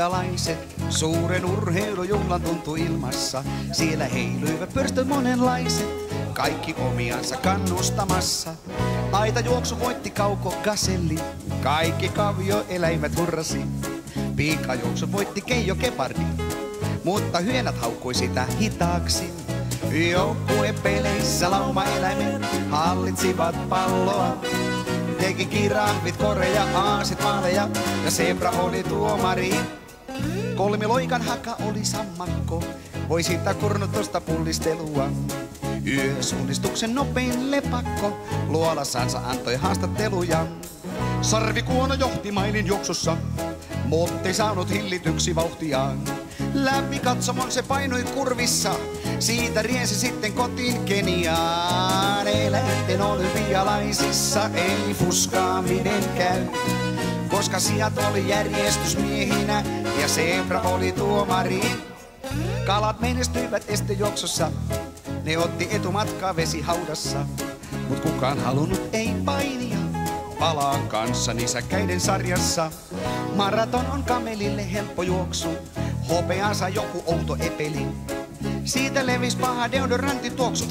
olympialaiset. Suuren urheilujuhlan tuntui ilmassa, siellä heiluivat pyrstöt monenlaiset. Kaikki omiansa kannustamassa. Aita juoksu voitti Kauko Gaselli, kaikki kavioeläimet hurrasi. Pikajuoksu voitti Keijo Gepardi, mutta hyönät haukkui sitä hitaaksi. Joukkuepeleissä laumaeläimet hallitsivat palloa. Teki kirahvit, koreja, aasit, maaleja ja zebra oli tuomari. Kolmiloikan haka oli sammakko, voi siitä kurnutusta pullistelua. Yösuunnistuksen nopein lepakko, luolassansa antoi haastatteluja. Sarvikuono johti mailin juoksussa, Motti saanut hillityksi vauhtiaan. Läpi katsomon se painoi kurvissa, siitä riensi sitten kotiin Keniaan. Eläinten olympialaisissa ei fuskaaminen käy, koska sijat oli järjestysmiehinä ja zebra oli tuomari. Kalat menestyivät estejuoksussa, ne otti etumatkaa vesihaudassa. Mut kukaan halunnut ei painia, palaan kanssa nisäkkäiden sarjassa. Maraton on kamelille helppo juoksu, hopeansa joku outo epeli. Siitä levis paha deodorantin tuoksu,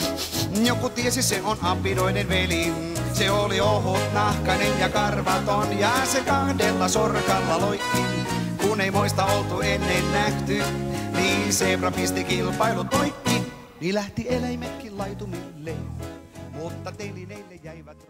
joku tiesi se on apinoiden veli. Se oli ohut, nahkainen ja karvaton ja se kahdella sorkalla loikki. Kun ei moista oltu ennen nähty, niin zebra pisti kilpailut poikki. Niin lähti eläimetkin laitumille, mutta telineille jäivät